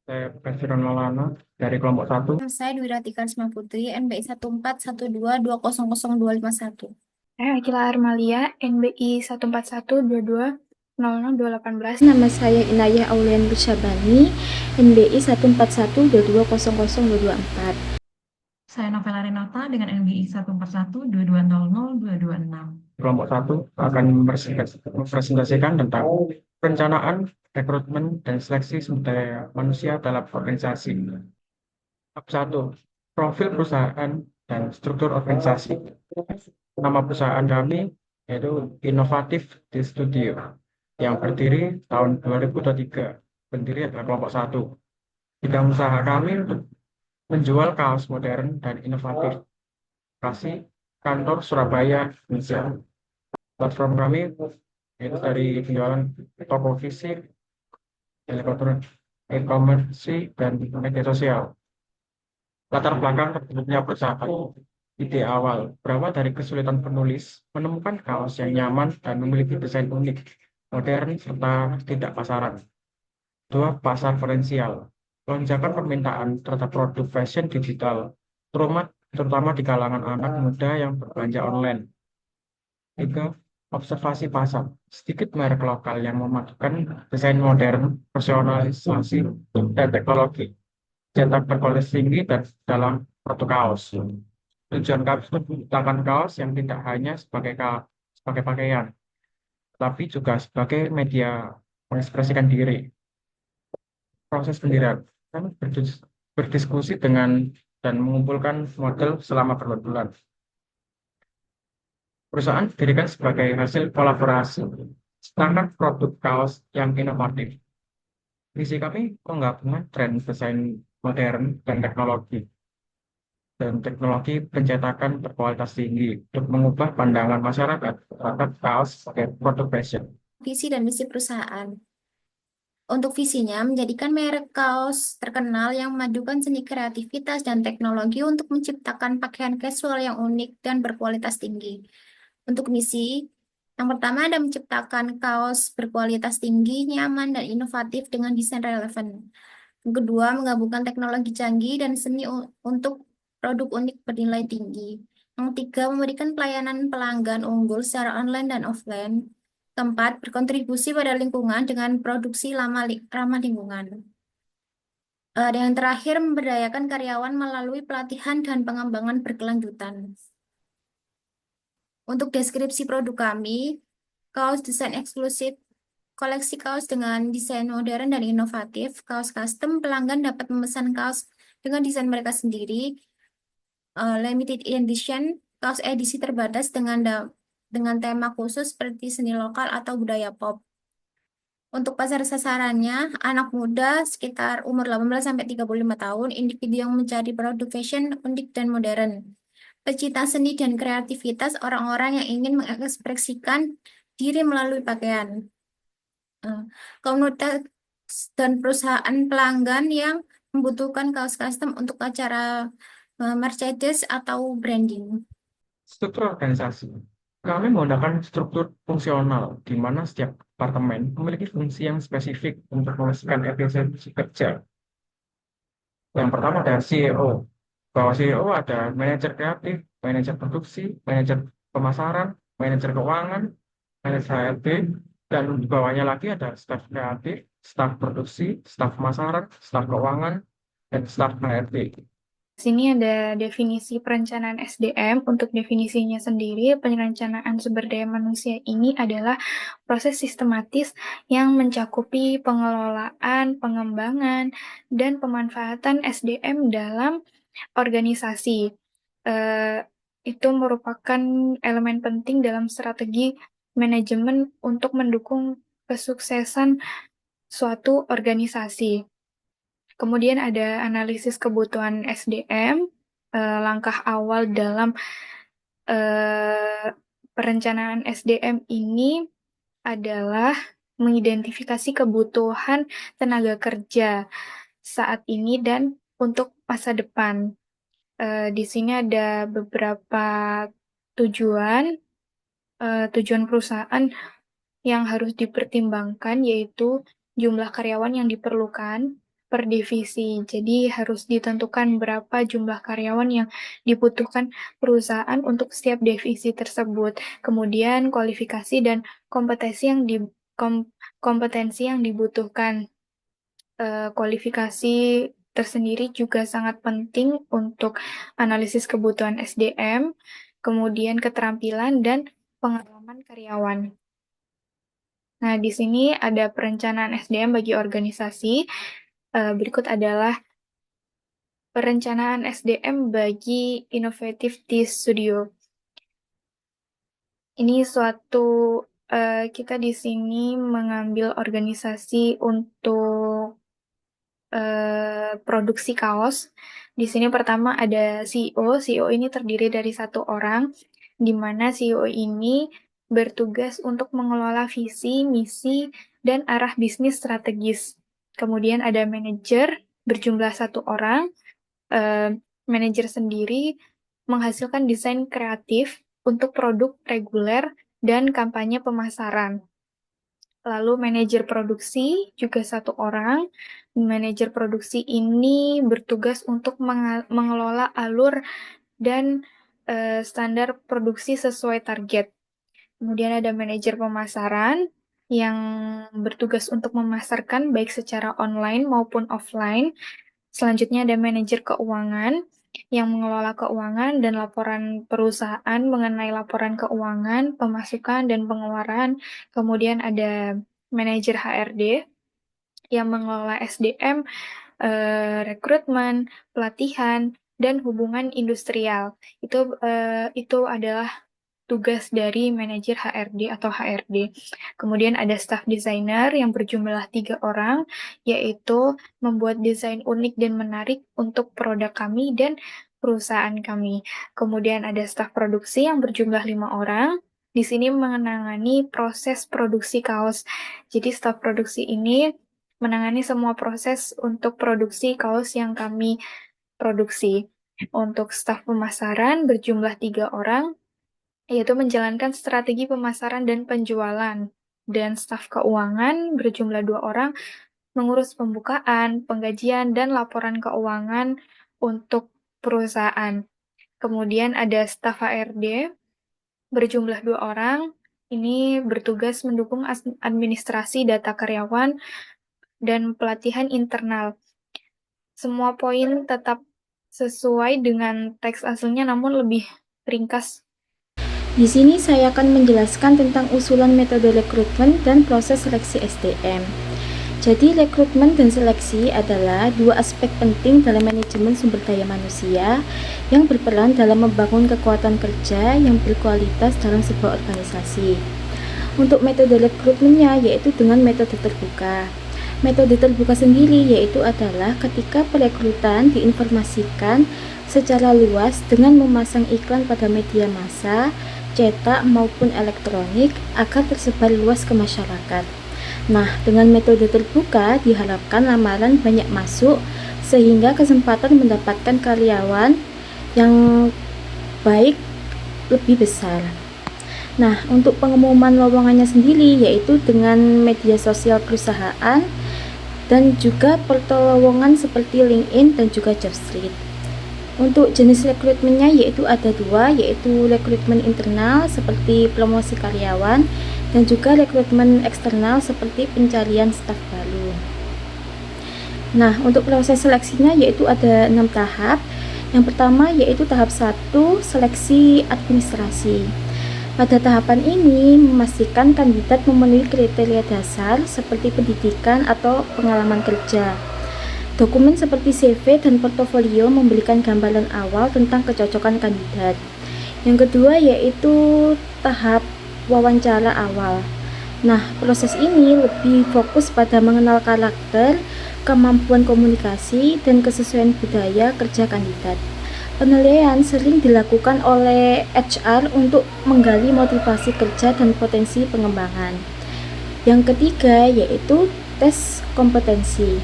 Saya Presiden Maulana dari kelompok satu. Saya Dwi Ratika Risma Putri, NBI 1412200251. Saya Akila Armalia, NBI 14122002018. Nama saya Inayah Aulian Syabani, NBI 14122002224. Saya Novela Renata dengan NBI 14122002226. Kelompok satu akan mempresentasikan tentang perencanaan, rekrutmen, dan seleksi sumber daya manusia dalam organisasi. Bab 1. Profil perusahaan dan struktur organisasi. Nama perusahaan kami yaitu Inovatif di Studio yang berdiri tahun 2023. Pendiri adalah kelompok satu. Bidang usaha kami untuk menjual kaos modern dan inovatif. Lokasi kantor Surabaya, Indonesia. Platform kami yaitu dari penjualan toko fisik, elektronik, e-commerce, dan media sosial. Latar belakang terbentuknya perusahaan. Ide awal berawal dari kesulitan penulis menemukan kaos yang nyaman dan memiliki desain unik, modern, serta tidak pasaran. Dua, pasar potensial. Lonjakan permintaan terhadap produk fashion digital, terutama di kalangan anak muda yang berbelanja online. Tiga, observasi pasar. Sedikit merek lokal yang memadukan desain modern, personalisasi, dan teknologi. Cetak berkualitas tinggi dan dalam produk kaos. Tujuan kami untuk menciptakan kaos yang tidak hanya sebagai pakaian, tapi juga sebagai media mengekspresikan diri. Proses pendirian, kami berdiskusi dengan dan mengumpulkan model selama berbulan. Perusahaan didirikan sebagai hasil kolaborasi standar produk kaos yang inovatif. Visi kami penggabungan tren desain modern dan teknologi pencetakan berkualitas tinggi untuk mengubah pandangan masyarakat terhadap kaos sebagai produk fashion. Visi dan misi perusahaan. Untuk visinya, menjadikan merek kaos terkenal yang memadukan seni kreativitas dan teknologi untuk menciptakan pakaian casual yang unik dan berkualitas tinggi. Untuk misi, yang pertama ada menciptakan kaos berkualitas tinggi, nyaman, dan inovatif dengan desain relevan. Yang kedua, menggabungkan teknologi canggih dan seni untuk produk unik bernilai tinggi. Yang ketiga, memberikan pelayanan pelanggan unggul secara online dan offline. Keempat, berkontribusi pada lingkungan dengan produksi ramah lingkungan. Dan yang terakhir, memberdayakan karyawan melalui pelatihan dan pengembangan berkelanjutan. Untuk deskripsi produk kami, kaos desain eksklusif, koleksi kaos dengan desain modern dan inovatif, kaos custom, pelanggan dapat memesan kaos dengan desain mereka sendiri, limited edition, kaos edisi terbatas dengan tema khusus seperti seni lokal atau budaya pop. Untuk pasar sasarannya, anak muda sekitar umur 18 sampai 35 tahun, individu yang mencari produk fashion unik dan modern. Pecinta seni dan kreativitas, orang-orang yang ingin mengekspresikan diri melalui pakaian. Eh, Komunitas dan perusahaan pelanggan yang membutuhkan kaos custom untuk acara merchandise atau branding. Struktur organisasi. Kami menggunakan struktur fungsional di mana setiap departemen memiliki fungsi yang spesifik untuk memastikan efisiensi kerja. Yang pertama ada CEO. Bahwa CEO ada manajer kreatif, manajer produksi, manajer pemasaran, manajer keuangan, manajer HRD, dan di bawahnya lagi ada staf kreatif, staf produksi, staf pemasaran, staf keuangan, dan staf HRD. Sini ada definisi perencanaan SDM. Untuk definisinya sendiri, perencanaan sumber daya manusia ini adalah proses sistematis yang mencakupi pengelolaan, pengembangan, dan pemanfaatan SDM dalam organisasi. Itu merupakan elemen penting dalam strategi manajemen untuk mendukung kesuksesan suatu organisasi. Kemudian ada analisis kebutuhan SDM. Langkah awal dalam perencanaan SDM ini adalah mengidentifikasi kebutuhan tenaga kerja saat ini dan untuk masa depan. Di sini ada beberapa tujuan perusahaan yang harus dipertimbangkan, yaitu jumlah karyawan yang diperlukan, per divisi. Jadi harus ditentukan berapa jumlah karyawan yang dibutuhkan perusahaan untuk setiap divisi tersebut. Kemudian kualifikasi dan kompetensi yang dibutuhkan. Kualifikasi tersendiri juga sangat penting untuk analisis kebutuhan SDM, kemudian keterampilan dan pengalaman karyawan. Nah, di sini ada perencanaan SDM bagi organisasi. Berikut adalah perencanaan SDM bagi Innovative Tea Studio. Ini suatu kita di sini mengambil organisasi untuk produksi kaos. Di sini pertama ada CEO. CEO ini terdiri dari 1 orang, di mana CEO ini bertugas untuk mengelola visi, misi, dan arah bisnis strategis. Kemudian ada manajer berjumlah 1 orang. Manajer sendiri menghasilkan desain kreatif untuk produk reguler dan kampanye pemasaran. Lalu manajer produksi juga 1 orang. Manajer produksi ini bertugas untuk mengelola alur dan standar produksi sesuai target. Kemudian ada manajer pemasaran yang bertugas untuk memasarkan baik secara online maupun offline. Selanjutnya ada manajer keuangan yang mengelola keuangan dan laporan perusahaan mengenai laporan keuangan, pemasukan, dan pengeluaran. Kemudian ada manajer HRD yang mengelola SDM, rekrutmen, pelatihan, dan hubungan industrial. Itu adalah tugas dari manajer HRD atau HRD. Kemudian ada staff designer yang berjumlah 3 orang, yaitu membuat desain unik dan menarik untuk produk kami dan perusahaan kami. Kemudian ada staff produksi yang berjumlah 5 orang. Di sini menangani proses produksi kaos. Jadi staff produksi ini menangani semua proses untuk produksi kaos yang kami produksi. Untuk staff pemasaran berjumlah 3 orang, yaitu menjalankan strategi pemasaran dan penjualan. Dan staf keuangan berjumlah 2 orang, mengurus pembukaan, penggajian, dan laporan keuangan untuk perusahaan. Kemudian ada staf HRD berjumlah 2 orang, ini bertugas mendukung administrasi data karyawan dan pelatihan internal. Semua poin tetap sesuai dengan teks aslinya, namun lebih ringkas. Di sini saya akan menjelaskan tentang usulan metode rekrutmen dan proses seleksi SDM. Jadi, rekrutmen dan seleksi adalah 2 aspek penting dalam manajemen sumber daya manusia yang berperan dalam membangun kekuatan kerja yang berkualitas dalam sebuah organisasi. Untuk metode rekrutmennya yaitu dengan metode terbuka. Metode terbuka sendiri yaitu adalah ketika perekrutan diinformasikan secara luas dengan memasang iklan pada media massa, cetak maupun elektronik agar tersebar luas ke masyarakat. Nah, dengan metode terbuka diharapkan lamaran banyak masuk sehingga kesempatan mendapatkan karyawan yang baik lebih besar. Nah, untuk pengumuman lowongannya sendiri yaitu dengan media sosial perusahaan dan juga portal lowongan seperti LinkedIn dan juga Jobstreet. Untuk jenis rekrutmennya yaitu ada 2, yaitu rekrutmen internal seperti promosi karyawan dan juga rekrutmen eksternal seperti pencarian staf baru. Nah, untuk proses seleksinya yaitu ada 6 tahap. Yang pertama yaitu tahap 1, seleksi administrasi. Pada tahapan ini memastikan kandidat memenuhi kriteria dasar seperti pendidikan atau pengalaman kerja. Dokumen seperti CV dan portofolio memberikan gambaran awal tentang kecocokan kandidat. Yang kedua yaitu tahap wawancara awal. Nah, proses ini lebih fokus pada mengenal karakter, kemampuan komunikasi, dan kesesuaian budaya kerja kandidat. Penilaian sering dilakukan oleh HR untuk menggali motivasi kerja dan potensi pengembangan. Yang ketiga yaitu tes kompetensi.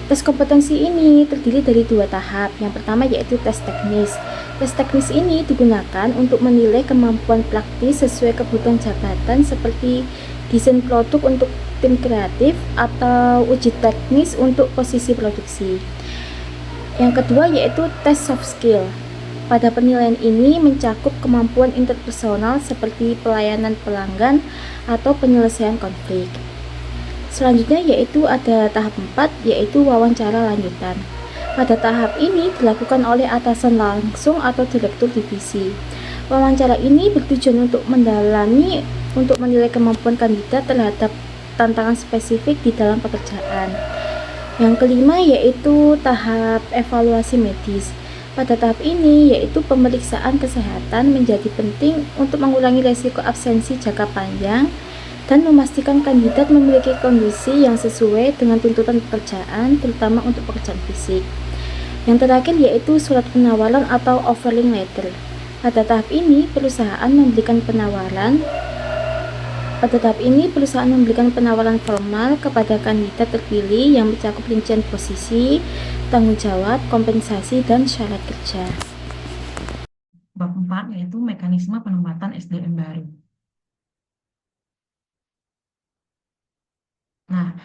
Tes kompetensi ini terdiri dari 2 tahap. Yang pertama yaitu tes teknis. Tes teknis ini digunakan untuk menilai kemampuan praktis sesuai kebutuhan jabatan seperti desain produk untuk tim kreatif, atau uji teknis untuk posisi produksi. Yang kedua yaitu tes soft skill. Pada penilaian ini mencakup kemampuan interpersonal seperti pelayanan pelanggan atau penyelesaian konflik. Selanjutnya yaitu ada tahap 4 yaitu wawancara lanjutan. Pada tahap ini dilakukan oleh atasan langsung atau direktur divisi. Wawancara ini bertujuan untuk mendalami untuk menilai kemampuan kandidat terhadap tantangan spesifik di dalam pekerjaan. Yang kelima yaitu tahap evaluasi medis. Pada tahap ini yaitu pemeriksaan kesehatan menjadi penting untuk mengurangi risiko absensi jangka panjang dan memastikan kandidat memiliki kondisi yang sesuai dengan tuntutan pekerjaan, terutama untuk pekerjaan fisik. Yang terakhir yaitu surat penawaran atau offering letter. Pada tahap ini perusahaan memberikan penawaran penawaran formal kepada kandidat terpilih yang mencakup rincian posisi, tanggung jawab, kompensasi, dan syarat kerja. Bab 4 yaitu mekanisme penempatan SDM baru. Nah,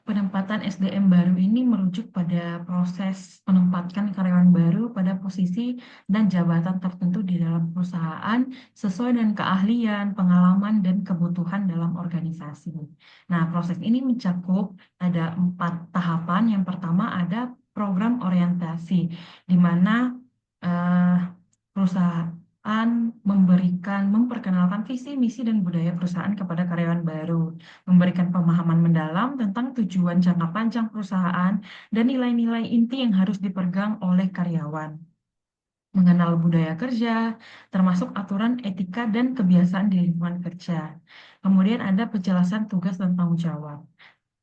penempatan SDM baru ini merujuk pada proses menempatkan karyawan baru pada posisi dan jabatan tertentu di dalam perusahaan sesuai dengan keahlian, pengalaman, dan kebutuhan dalam organisasi. Nah, proses ini mencakup ada 4 tahapan. Yang pertama ada program orientasi, di mana perusahaan memperkenalkan visi, misi, dan budaya perusahaan kepada karyawan baru, memberikan pemahaman mendalam tentang tujuan jangka panjang perusahaan dan nilai-nilai inti yang harus dipegang oleh karyawan, mengenal budaya kerja, termasuk aturan etika dan kebiasaan di lingkungan kerja. Kemudian ada penjelasan tugas dan tanggung jawab.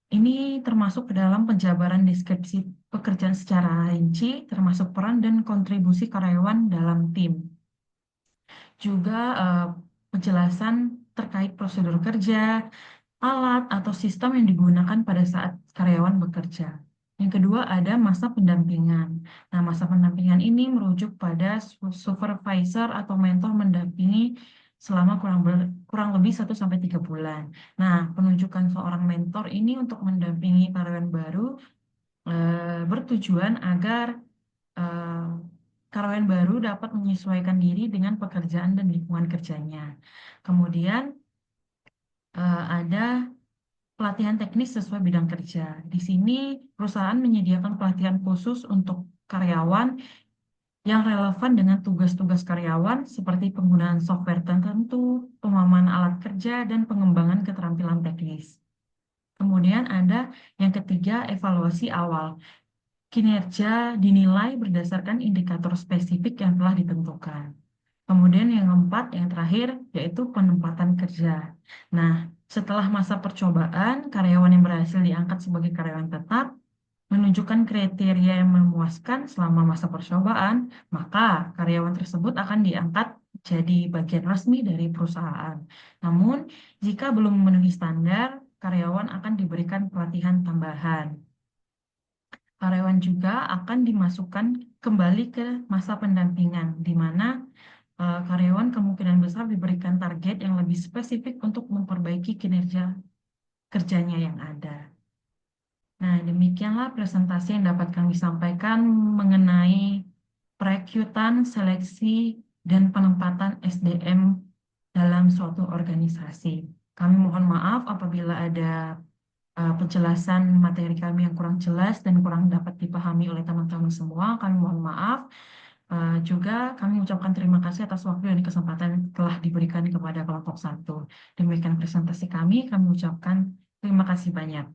Ini termasuk ke dalam penjabaran deskripsi pekerjaan secara rinci, termasuk peran dan kontribusi karyawan dalam tim. Juga penjelasan terkait prosedur kerja, alat atau sistem yang digunakan pada saat karyawan bekerja. Yang kedua ada masa pendampingan. Nah, masa pendampingan ini merujuk pada supervisor atau mentor mendampingi selama kurang lebih 1-3 bulan. Nah, penunjukan seorang mentor ini untuk mendampingi karyawan baru bertujuan agar karyawan baru dapat menyesuaikan diri dengan pekerjaan dan lingkungan kerjanya. Kemudian ada pelatihan teknis sesuai bidang kerja. Di sini perusahaan menyediakan pelatihan khusus untuk karyawan yang relevan dengan tugas-tugas karyawan seperti penggunaan software tertentu, pemahaman alat kerja, dan pengembangan keterampilan teknis. Kemudian ada yang ketiga, evaluasi awal. Kinerja dinilai berdasarkan indikator spesifik yang telah ditentukan. Kemudian yang keempat, yang terakhir, yaitu penempatan kerja. Nah, setelah masa percobaan, karyawan yang berhasil diangkat sebagai karyawan tetap menunjukkan kriteria yang memuaskan selama masa percobaan, maka karyawan tersebut akan diangkat jadi bagian resmi dari perusahaan. Namun, jika belum memenuhi standar, karyawan akan diberikan pelatihan tambahan. Karyawan juga akan dimasukkan kembali ke masa pendampingan, di mana karyawan kemungkinan besar diberikan target yang lebih spesifik untuk memperbaiki kinerja kerjanya yang ada. Nah, demikianlah presentasi yang dapat kami sampaikan mengenai perekrutan, seleksi, dan penempatan SDM dalam suatu organisasi. Kami mohon maaf apabila ada penjelasan materi kami yang kurang jelas dan kurang dapat dipahami oleh teman-teman semua. Kami mohon maaf. Juga kami ucapkan terima kasih atas waktu dan kesempatan telah diberikan kepada kelompok 1. Demikian presentasi kami ucapkan terima kasih banyak.